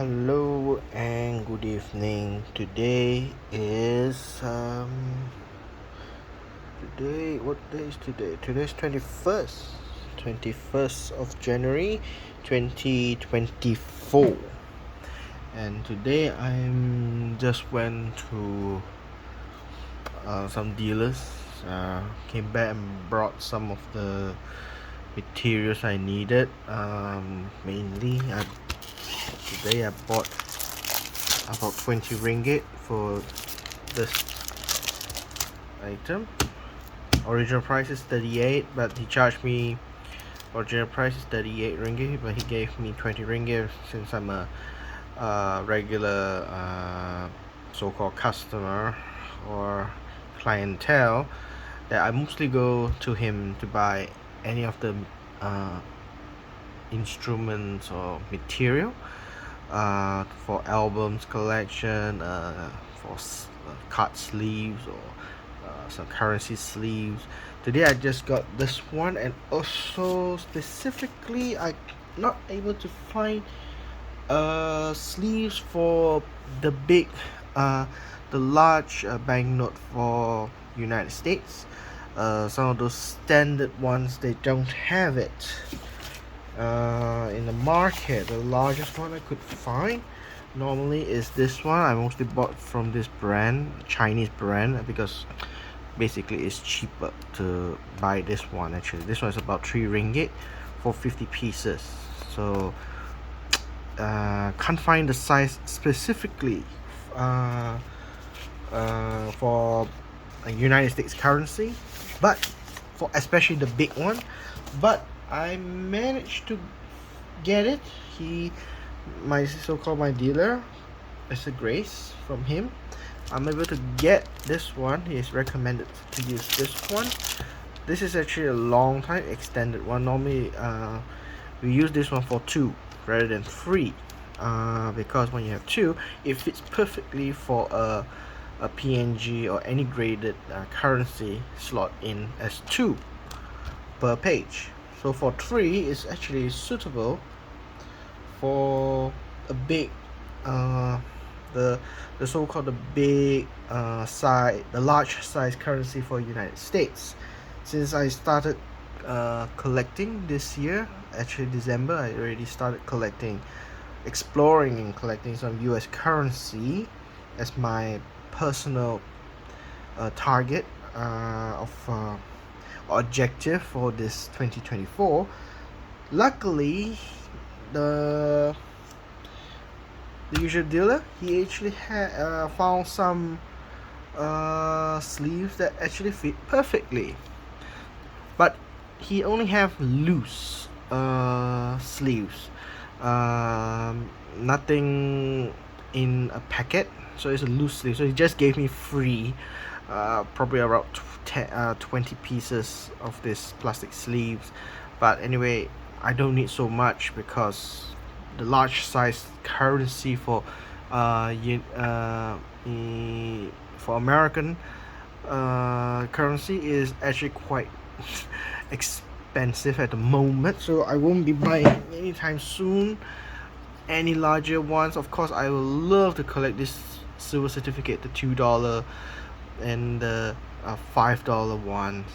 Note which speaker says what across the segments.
Speaker 1: Hello and good evening. Today what day is today? Today's 21st of January 2024. And today I'm just went to some dealers, came back and brought some of the materials I needed. Mainly today I bought about 20 ringgit for this item. Original price is 38, but he charged me original price is 38 ringgit, but he gave me 20 ringgit since I'm a regular so-called customer or clientele, that I mostly go to him to buy any of the instruments or material for albums collection, for card sleeves or some currency sleeves. Today I just got this one, and also specifically I'm not able to find sleeves for the large banknote for United States. Some of those standard ones, they don't have it in the market. The largest one I could find normally is this one. I mostly bought from this brand, Chinese brand, because basically it's cheaper to buy this one. Actually, this one is about 3 ringgit for 50 pieces. So can't find the size specifically for a United States currency, but for especially the big one. But I managed to get it. My so-called my dealer, it's a grace from him. I'm able to get this one. He's recommended to use this one. This is actually a long time extended one. Normally we use this one for 2 rather than 3, because when you have 2, it fits perfectly for a PNG or any graded currency slot in as 2 per page. So for 3, it's actually suitable for a big the so-called the big size, the large size currency for United States. Since I started collecting this year, actually December, I already started exploring and collecting some US currency as my personal target of objective for this 2024. Luckily, the usual dealer, he actually found some sleeves that actually fit perfectly, but he only have loose sleeves, nothing in a packet, so it's a loose sleeve. So he just gave me free probably around 20 pieces of this plastic sleeves. But anyway, I don't need so much, because the large size currency for American currency is actually quite expensive at the moment, so I won't be buying anytime soon any larger ones. Of course, I will love to collect this silver certificate, the $2 and the $5 ones.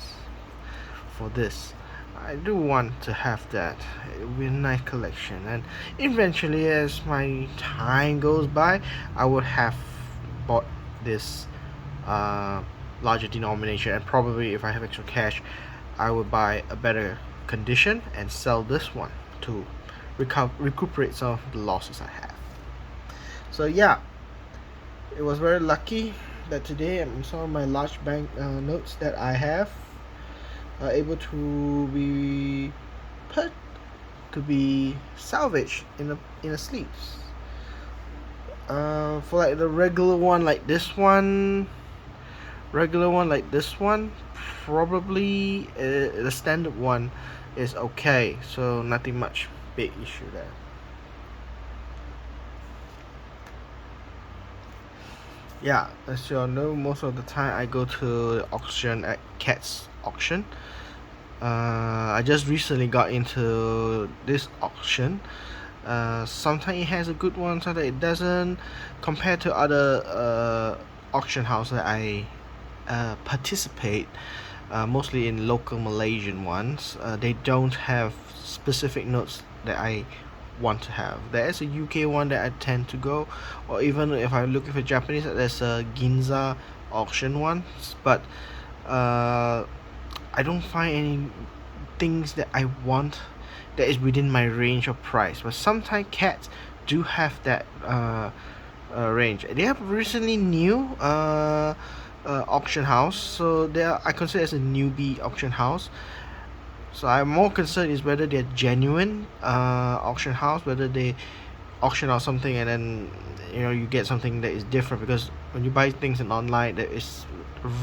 Speaker 1: For this, I do want to have that. It will be a nice collection, and eventually, as my time goes by, I would have bought this larger denomination, and probably if I have extra cash, I would buy a better condition and sell this one to recuperate some of the losses I have. So yeah, it was very lucky that today some of my large bank notes that I have are able to be salvaged in a sleeves. For like the regular one like this one, probably the standard one is okay, so nothing much big issue there. Yeah, as you all know, most of the time I go to the auction at Cat's auction. I just recently got into this auction. Sometimes it has a good one, sometimes it doesn't. Compared to other auction houses that I participate, mostly in local Malaysian ones, they don't have specific notes that I want to have. There is a UK one that I tend to go, or even if I'm looking for Japanese, there's a Ginza auction one. But uh, I don't find any things that I want that is within my range of price. But sometimes cats do have that range. They have recently new auction house, so they are, I consider as a newbie auction house. So I'm more concerned is whether they're genuine auction house, whether they auction out something and then you get something that is different, because when you buy things in online there is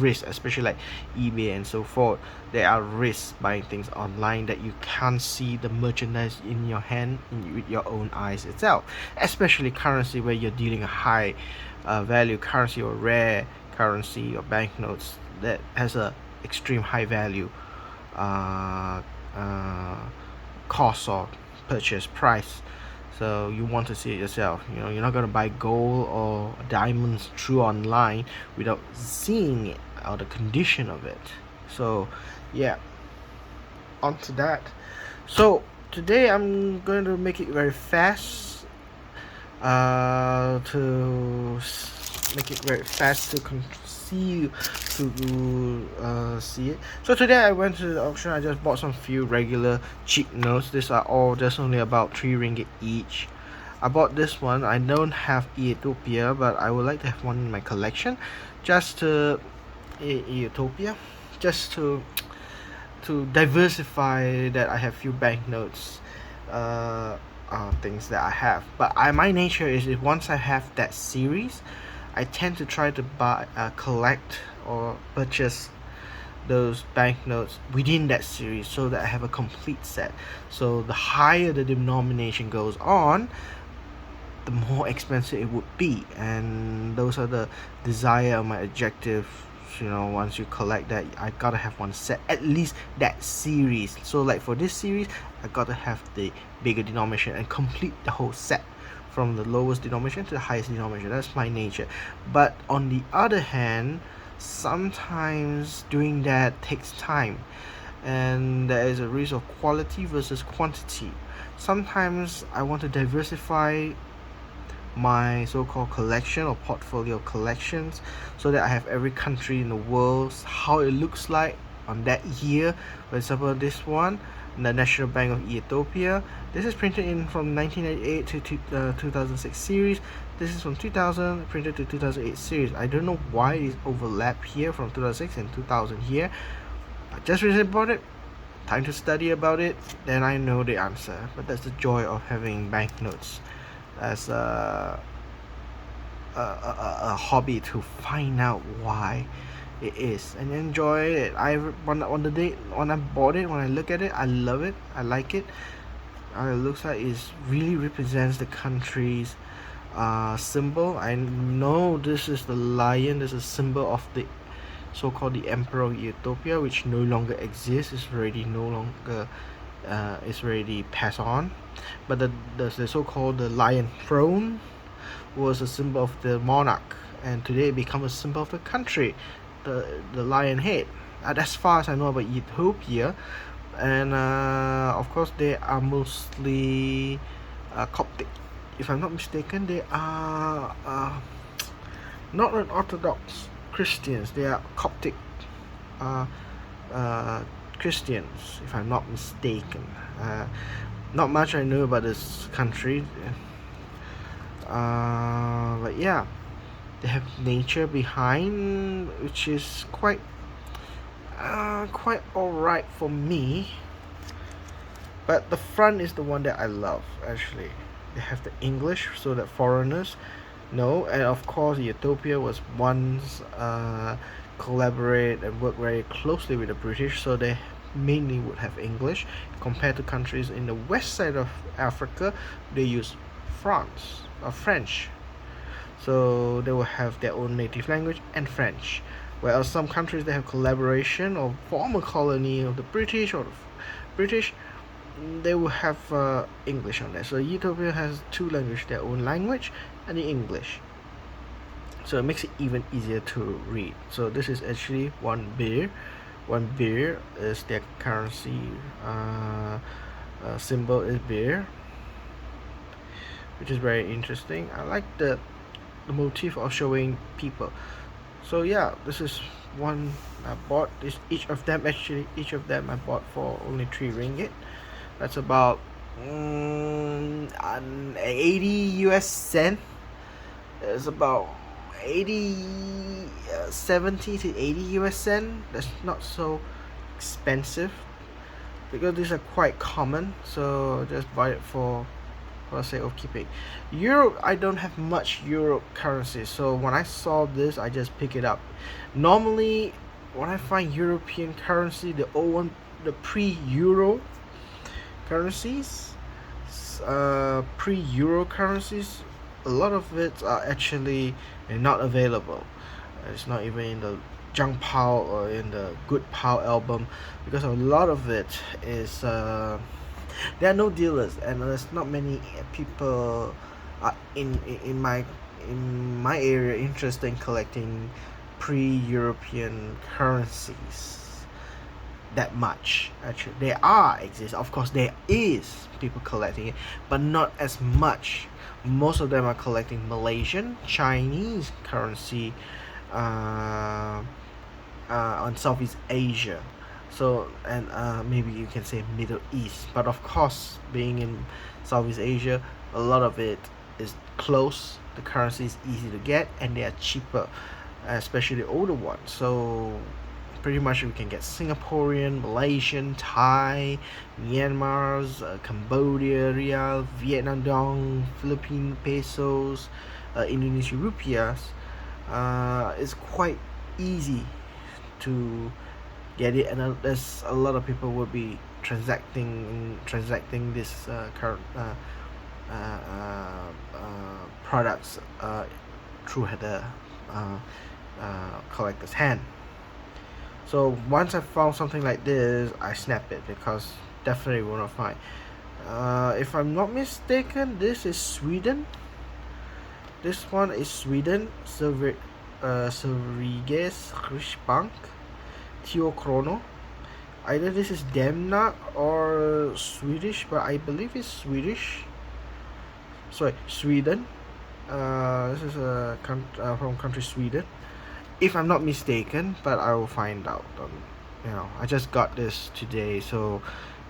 Speaker 1: risk, especially like eBay and so forth. There are risks buying things online that you can't see the merchandise in your hand with your own eyes itself, especially currency where you're dealing a high value currency or rare currency or banknotes that has a extreme high value uh, uh, cost or purchase price. So you want to see it yourself. You're not gonna buy gold or diamonds through online without seeing it or the condition of it. So yeah, onto that. So today I'm going to make it very fast. To make it very fast to see see it. So today I went to the auction. I just bought some few regular cheap notes. These are all just only about 3 ringgit each. I bought this one. I don't have Ethiopia, but I would like to have one in my collection, just to Ethiopia, just to diversify that I have few banknotes, things that I have. But my nature is, if once I have that series, I tend to try to buy, collect or purchase those banknotes within that series so that I have a complete set. So the higher the denomination goes on, the more expensive it would be, and those are the desire of my objective. Once you collect that, I gotta have one set, at least that series. So like for this series, I gotta have the bigger denomination and complete the whole set from the lowest denomination to the highest denomination. That's my nature. But on the other hand, sometimes doing that takes time, and there is a risk of quality versus quantity. Sometimes I want to diversify my so-called collection or portfolio of collections, so that I have every country in the world, how it looks like on that year. For example, this one, the National Bank of Ethiopia, this is printed in from 1998 to 2006 series. This is from 2000 printed to 2008 series. I don't know why it is overlap here from 2006 and 2000 here. I just recently bought it, time to study about it, then I know the answer. But that's the joy of having banknotes as a hobby, to find out why it is and enjoy it. On the day when I bought it, when I look at it, I love it, I like it. It looks like it really represents the country's symbol. I know this is the lion. This is a symbol of the so-called the Emperor of Ethiopia, which no longer exists. It's already no longer is already passed on. But the so-called the lion throne was a symbol of the monarch, and today it become a symbol of the country, the lion head. As far as I know about Ethiopia. And of course they are mostly Coptic, if I'm not mistaken. They are not an Orthodox Christians, they are Coptic uh, Christians, if I'm not mistaken. Not much I know about this country, but yeah, they have nature behind, which is quite alright for me. But the front is the one that I love, actually. They have the English so that foreigners know, and of course Ethiopia was once collaborate and work very closely with the British, so they mainly would have English. Compared to countries in the west side of Africa, they use French. So they will have their own native language and French. Whereas some countries, they have collaboration or former colony of the British or the British, they will have English on there. So Ethiopia has two languages, their own language and the English. So it makes it even easier to read. So this is actually one beer. One beer is their currency. Symbol is beer, which is very interesting. I like the motif of showing people. So yeah, this is one I bought. This each of them I bought for only 3 ringgit. That's about an 80 US cent. It's about 80 70 to 80 US cent. That's not so expensive because these are quite common, so just buy it for the sake of keeping. Euro, I don't have much Euro currency, so when I saw this I just pick it up. Normally when I find European currency, the old one, the pre-Euro currencies, pre-Euro currencies, a lot of it are actually not available. It's not even in the Junk Pao or in the Good Pao album, because a lot of it is there are no dealers and there's not many people in my area interested in collecting pre-European currencies that much. Actually, there are exist, of course there is people collecting it, but not as much. Most of them are collecting Malaysian, Chinese currency on Southeast Asia. So and maybe you can say Middle East, but of course being in Southeast Asia, a lot of it is close, the currency is easy to get and they are cheaper, especially the older ones. So pretty much we can get Singaporean, Malaysian, Thai, Myanmar's, Cambodia Rial, Vietnam Dong, Philippine pesos, Indonesian rupiahs. It's quite easy to get it, and there's a lot of people will be transacting this current products through the collector's hand. So once I found something like this, I snap it because definitely will not find. If I'm not mistaken, this is Sweden. This one is Sweden. Sveriges Riksbank Teokrono. Either this is Denmark or Swedish, but I believe it's Swedish. Sorry, Sweden. This is from country Sweden, if I'm not mistaken, but I will find out. I just got this today, so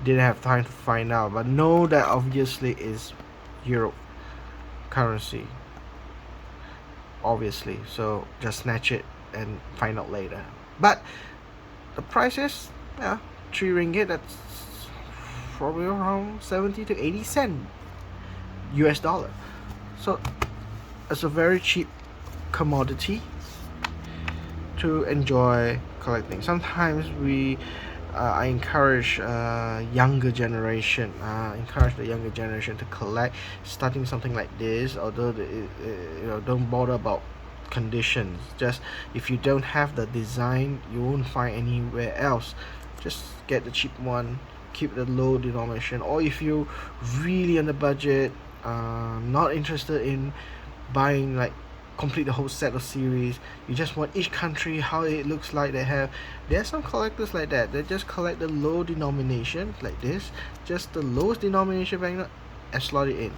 Speaker 1: didn't have time to find out, but know that obviously is Euro currency, obviously, so just snatch it and find out later. But the price is 3 ringgit, that's probably around 70 to 80 cent US dollar. So it's a very cheap commodity to enjoy collecting. Sometimes I encourage the younger generation to collect, starting something like this. Although don't bother about conditions. Just if you don't have the design, you won't find anywhere else. Just get the cheap one, keep the low denomination. Or if you really on the budget, not interested in buying like complete the whole set of series, you just want each country how it looks like. There are some collectors like that. They just collect the low denomination like this, just the lowest denomination banknote, and slot it in.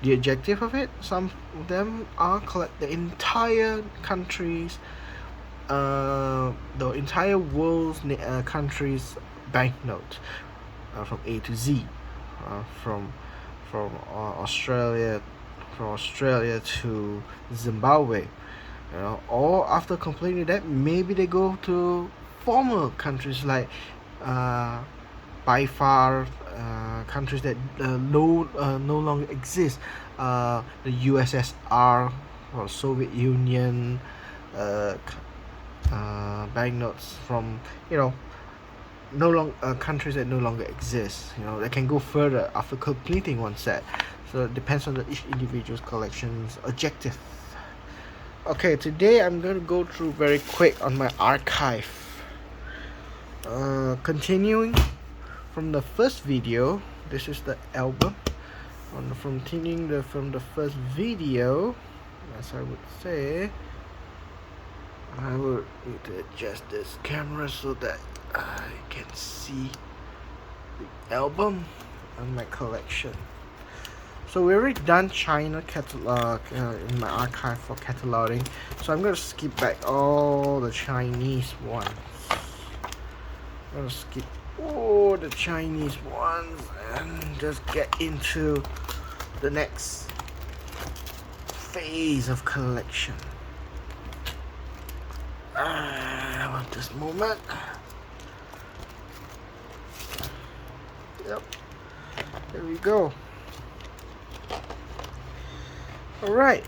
Speaker 1: The objective of it, some of them are collect the entire countries, the entire world's countries banknote, from A to Z, from Australia to Zimbabwe. Or after completing that, maybe they go to former countries like by far countries that no longer exist, the USSR or Soviet Union, banknotes from no long countries that no longer exist. They can go further after completing one set. So it depends on each individual's collection's objective. Okay, today I'm going to go through very quick on my archive. Continuing from the first video, This is the album. From the first video, as I would say, I would need to adjust this camera so that I can see the album and my collection. So we already done China catalog in my archive for cataloging. So I'm gonna skip back all the Chinese ones. I'm gonna skip all the Chinese ones and just get into the next phase of collection. I want this moment. Yep. There we go. Alright.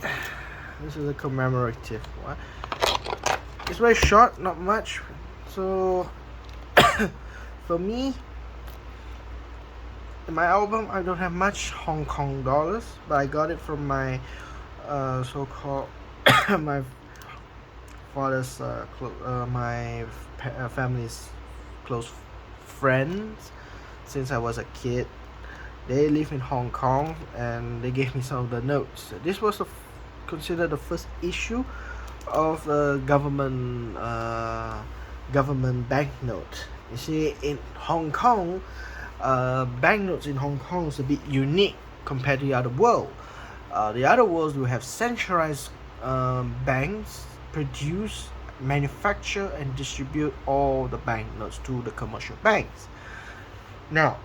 Speaker 1: This is a commemorative one. It's very short, not much. So for me, in my album I don't have much Hong Kong dollars, but I got it from my so-called my father's family's close friends since I was a kid. They live in Hong Kong and they gave me some of the notes. This was considered the first issue of a government banknote. You see, in Hong Kong, banknotes in Hong Kong is a bit unique compared to the other world. The other worlds will have centralized banks produce, manufacture, and distribute all the banknotes to the commercial banks. Now,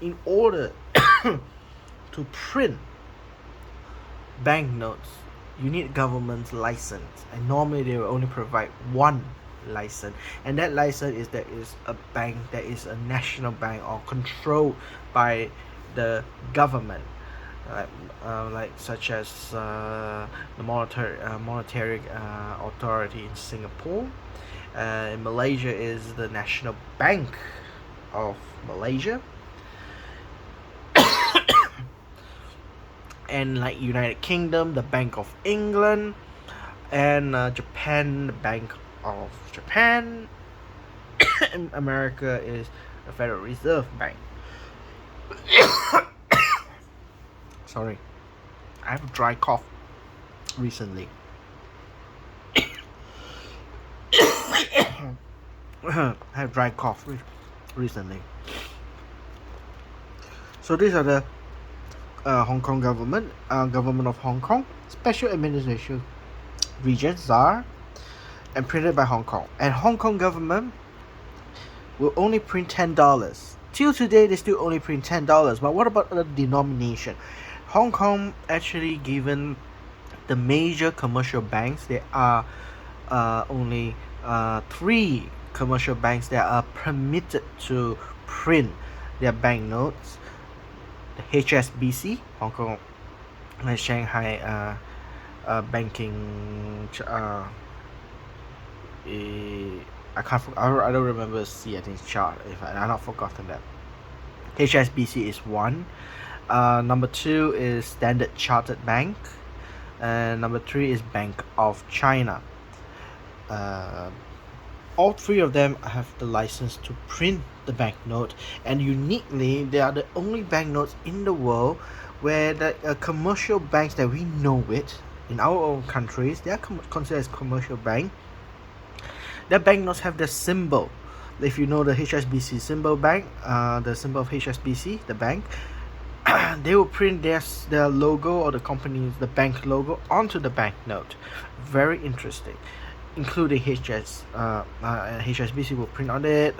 Speaker 1: in order to print banknotes, you need government's license, and normally they will only provide one license, and that license is that is a bank that is a national bank or controlled by the government, like such as the monetary authority in Singapore. In Malaysia is the National Bank of Malaysia. And like United Kingdom, the Bank of England, and Japan, the Bank of Japan. And America is the Federal Reserve Bank. Sorry, I have a dry cough recently. I have dry cough recently. So these are the Hong Kong government of Hong Kong, Special Administration Region ZAR, and printed by Hong Kong. And Hong Kong government will only print $10. Till today, they still only print $10. But what about the denomination? Hong Kong actually given the major commercial banks. There are only 3 commercial banks that are permitted to print their banknotes. The HSBC, Hong Kong and Shanghai banking. I don't remember C. I think chart. If I'm not forgotten that. HSBC is one. Number 2 is Standard Chartered Bank, and number 3 is Bank of China. All 3 of them have the license to print the banknote, and uniquely, they are the only banknotes in the world where the commercial banks that we know it in our own countries, they are considered as commercial bank. Their banknotes have the symbol. If you know the HSBC symbol bank, the symbol of HSBC, the bank, they will print their logo or the company's the bank logo onto the banknote. Very interesting. Including HSBC will print on it,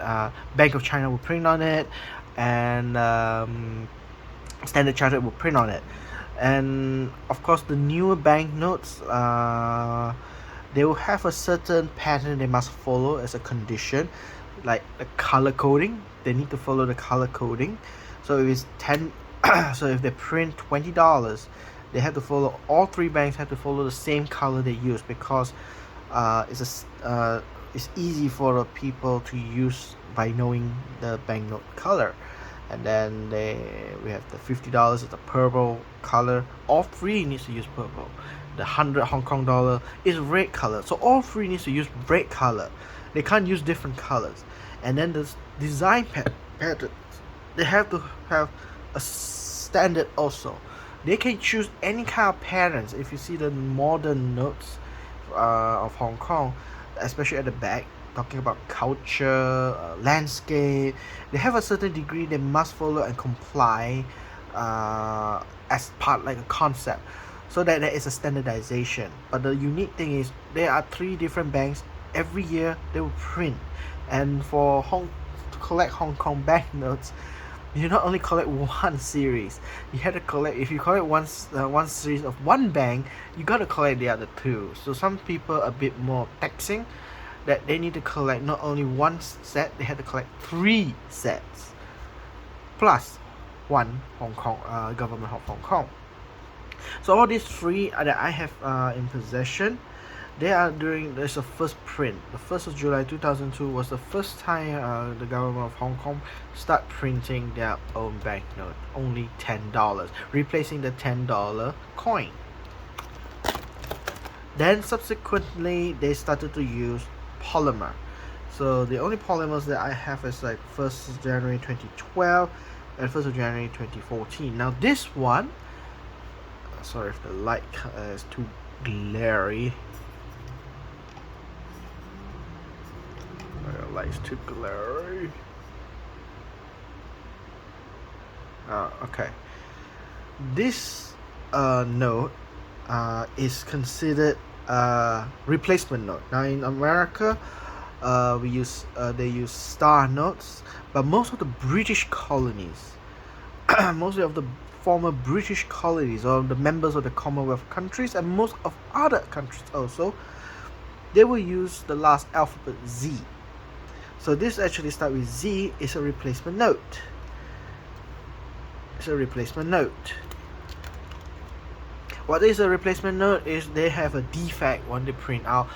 Speaker 1: Bank of China will print on it, and Standard Chartered will print on it. And of course, the newer banknotes, they will have a certain pattern they must follow as a condition, like the color coding. They need to follow the color coding. So if it's 10, so if they print $20, they have to follow. All 3 banks have to follow the same color they use, because it's easy for the people to use by knowing the banknote color. And then we have the $50 is the purple color. All 3 needs to use purple. The 100 Hong Kong dollar is red color. So all 3 needs to use red color. They can't use different colors. And then the design pattern they have to have a standard also. They can choose any kind of patterns. If you see the modern notes of Hong Kong, especially at the back, talking about culture, landscape, they have a certain degree they must follow and comply as part like a concept, so that there is a standardization. But the unique thing is there are three different banks. Every year they will print, and to collect Hong Kong banknotes, you not only collect one series, you have to collect, if you collect one series of one bank, you got to collect the other two. So some people a bit more taxing, that they need to collect not only one set, they have to collect three sets plus one Hong Kong government of Hong Kong. So all these three that I have in possession, they are there's a first print. The 1st of July 2002 was the first time the government of Hong Kong start printing their own banknote, only $10, replacing the $10 coin. Then subsequently they started to use polymer. So the only polymers that I have is like 1st of January 2012 and 1st of January 2014. Now this one, sorry if the light is too glary. The light's too glary. Okay. This note is considered a replacement note. Now in America, they use star notes, but most of the British colonies, most of the former British colonies or the members of the Commonwealth countries, and most of other countries also, they will use the last alphabet Z. So this actually starts with Z. Is a replacement note. It's a replacement note. What is a replacement note is they have a defect when they print out.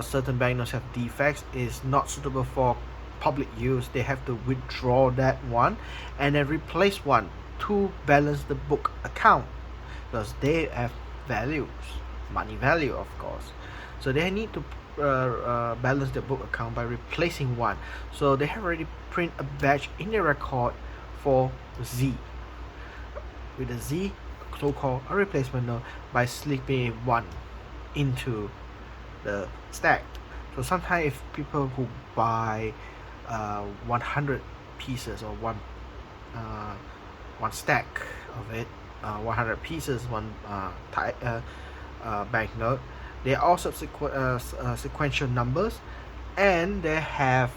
Speaker 1: Certain banknotes have defects, is not suitable for public use. They have to withdraw that one and then replace one to balance the book account, because they have values, money value of course. So they need to balance the book account by replacing one. So they have already print a batch in the record for Z, with a Z, so-called a replacement note, by slipping one into the stack. So sometimes if people who buy 100 pieces or one stack of it, 100 pieces, one banknote, they are all sequential numbers, and they have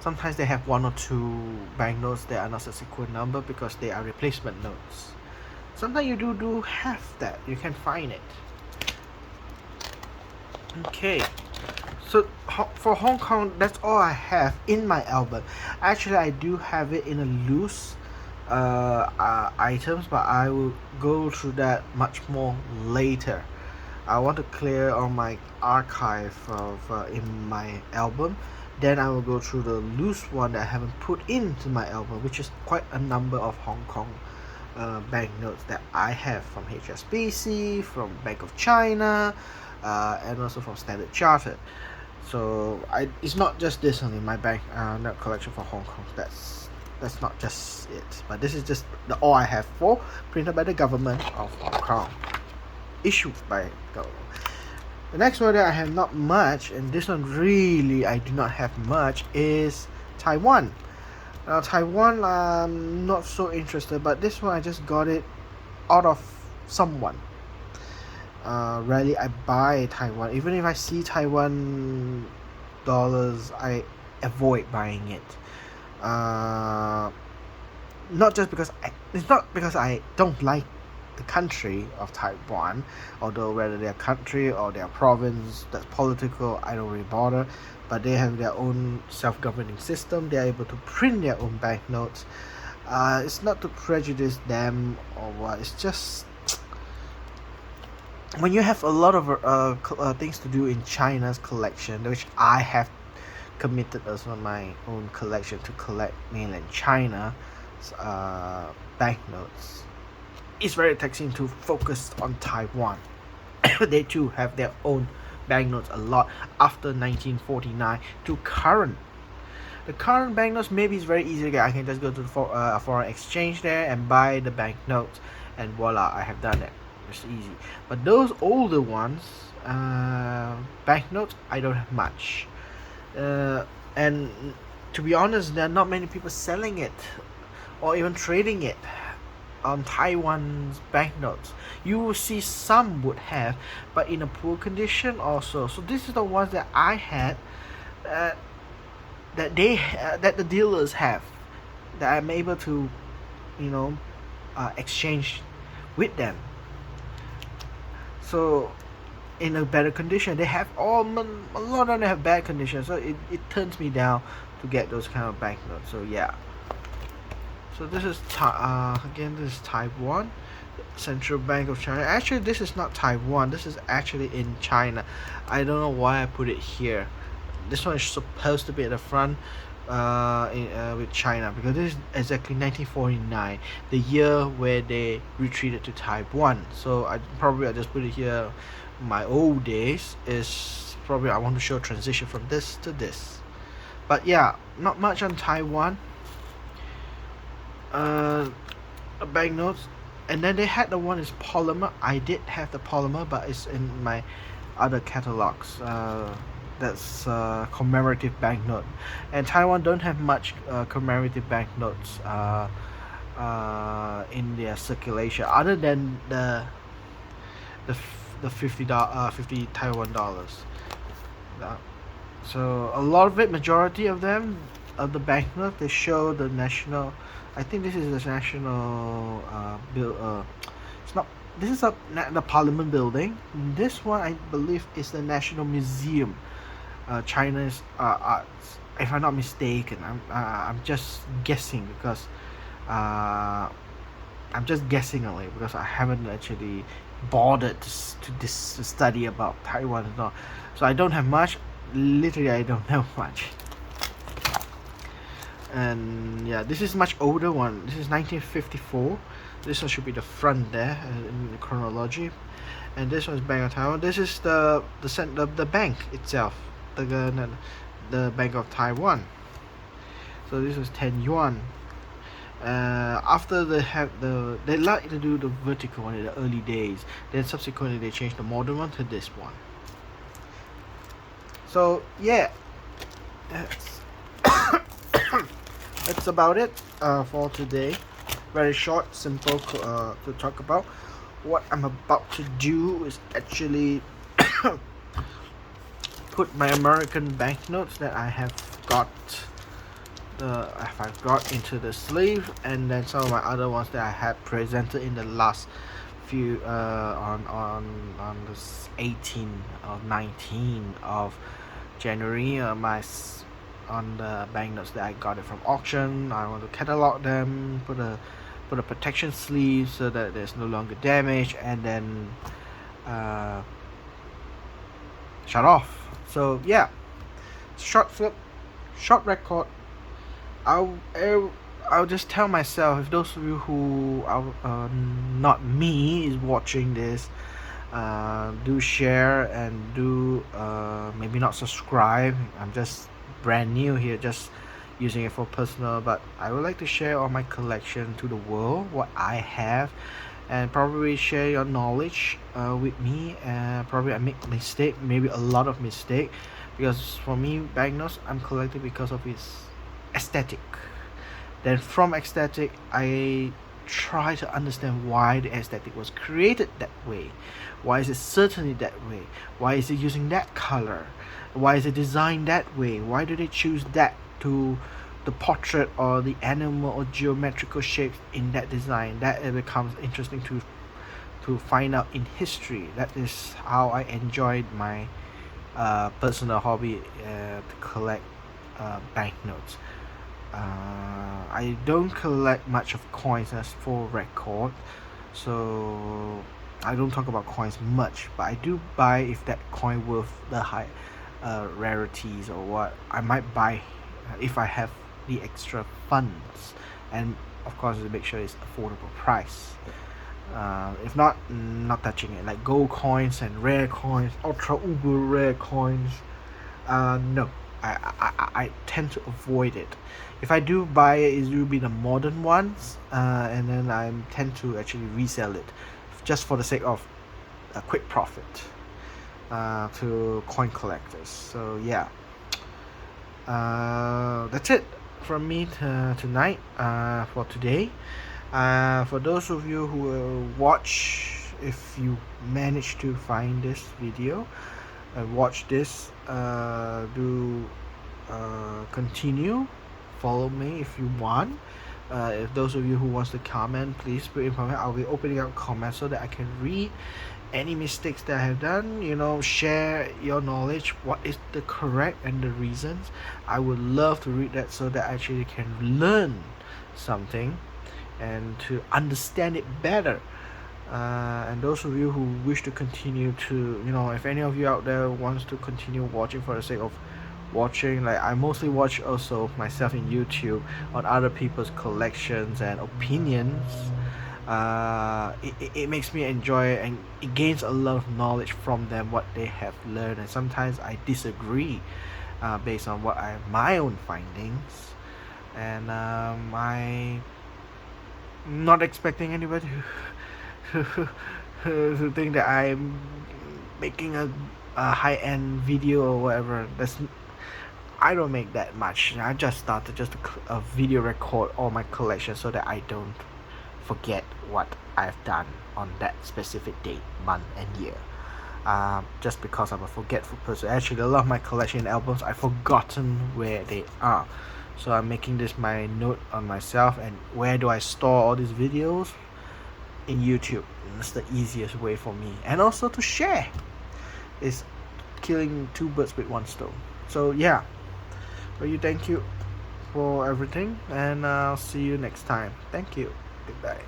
Speaker 1: sometimes they have one or two banknotes that are not a sequential number because they are replacement notes. Sometimes you do have that, you can find it. Okay, so for Hong Kong, that's all I have in my album. Actually, I do have it in a loose items, but I will go through that much more later. I want to clear all my archive of in my album. Then I will go through the loose one that I haven't put into my album, which is quite a number of Hong Kong banknotes that I have from HSBC, from Bank of China, and also from Standard Chartered. So it's not just this only, my bank note collection for Hong Kong. That's not just it, but this is just all I have for printed by the government of Hong Kong, issued by government. The next one that I have not much, and this one really I do not have much, is Taiwan. Now Taiwan, I'm not so interested, but this one I just got it out of someone. Rarely I buy Taiwan. Even if I see Taiwan dollars, I avoid buying it. Not just because it's not because I don't like the country of Taiwan, although whether they're country or their province, that's political, I don't really bother. But they have their own self-governing system. They're able to print their own banknotes. It's not to prejudice them or what. It's just when you have a lot of things to do in China's collection, which I have committed as on my own collection to collect mainland China banknotes. It's very taxing to focus on Taiwan. They too have their own banknotes a lot after 1949 to current. The current banknotes maybe it's very easy to get. I can just go to the foreign exchange there and buy the banknotes, and voila, I have done it. It's easy. But those older ones, banknotes, I don't have much. And to be honest, there are not many people selling it or even trading it on Taiwan's banknotes. You will see some would have, but in a poor condition also. So this is the ones that I had, uh, that the dealers have, that I'm able to, you know, exchange with them. So in a better condition, they have a lot of them have bad condition. So it turns me down to get those kind of banknotes. So yeah. So this is again, this is Taiwan, Central Bank of China. Actually, this is not Taiwan. This is actually in China. I don't know why I put it here. This one is supposed to be at the front, with China, because this is exactly 1949, the year where they retreated to Taiwan. So I just put it here. My old days is probably I want to show transition from this to this. But yeah, not much on Taiwan. Banknotes, and then they had the one is polymer. I did have the polymer, but it's in my other catalogs. That's commemorative banknote, and Taiwan don't have much commemorative banknotes in their circulation, other than the $50 50 Taiwan dollars. So a lot of it, majority of them, of the banknote, they show the national. I think this is the national bill. It's not. This is the Parliament building. This one, I believe, is the National Museum, China's arts. If I'm not mistaken, I'm just guessing because I'm just guessing only because I haven't actually bothered to study about Taiwan at all. So I don't have much. Literally, I don't know much. And yeah, this is much older one. This is 1954. This one should be the front there in the chronology. And this one is Bank of Taiwan. This is the bank itself, the Bank of Taiwan. So this was 10 yuan. After they like to do the vertical one in the early days. Then subsequently they changed the modern one to this one. So yeah, that's about it for today. Very short, simple to talk about. What I'm about to do is actually put my American banknotes that I have got into the sleeve, and then some of my other ones that I had presented in the last few on the 18th or 19th of January, on the banknotes that I got it from auction. I want to catalog them, put a protection sleeve so that there's no longer damage, and then shut off. So yeah, short record. I'll just tell myself, if those of you who are not me is watching this, do share and do maybe not subscribe. I'm just brand new here, just using it for personal, but I would like to share all my collection to the world, what I have, and probably share your knowledge with me. Probably I make mistake, maybe a lot of mistake, because for me, banknotes I'm collecting because of its aesthetic. Then from aesthetic, I try to understand why the aesthetic was created that way. Why is it certainly that way? Why is it using that color? Why is it designed that way? Why do they choose that to the portrait or the animal or geometrical shapes in that design? That it becomes interesting to find out in history. That is how I enjoyed my personal hobby, to collect banknotes. I don't collect much of coins, as for record, so I don't talk about coins much, but I do buy if that coin worth the high rarities or what. I might buy if I have the extra funds, and of course to make sure it's affordable price. If not, not touching it. Like gold coins and rare coins, ultra uber rare coins, no. I tend to avoid it. If I do buy it, it will be the modern ones, and then I tend to actually resell it, just for the sake of a quick profit, to coin collectors. So yeah, that's it from me tonight, for today. For those of you who will watch, if you manage to find this video and watch this, do continue, follow me if you want. If those of you who wants to comment, please put in comment. I'll be opening up comments so that I can read any mistakes that I have done. Share your knowledge, what is the correct and the reasons. I would love to read that so that I actually can learn something and to understand it better. And those of you who wish to continue to, if any of you out there wants to continue watching for the sake of watching, like I mostly watch also myself in YouTube on other people's collections and opinions. It makes me enjoy it, and it gains a lot of knowledge from them, what they have learned, and sometimes I disagree, based on my own findings. And I'm not expecting anybody to think that I'm making a high-end video or whatever. I don't make that much. I just started just a video record all my collection so that I don't forget what I've done on that specific date, month, and year. Just because I'm a forgetful person. Actually, a lot of my collection albums I've forgotten where they are. So I'm making this my note on myself. And where do I store all these videos? In YouTube. That's the easiest way for me. And also to share. It's killing two birds with one stone. So yeah. Thank you for everything, and I'll see you next time. Thank you. Goodbye.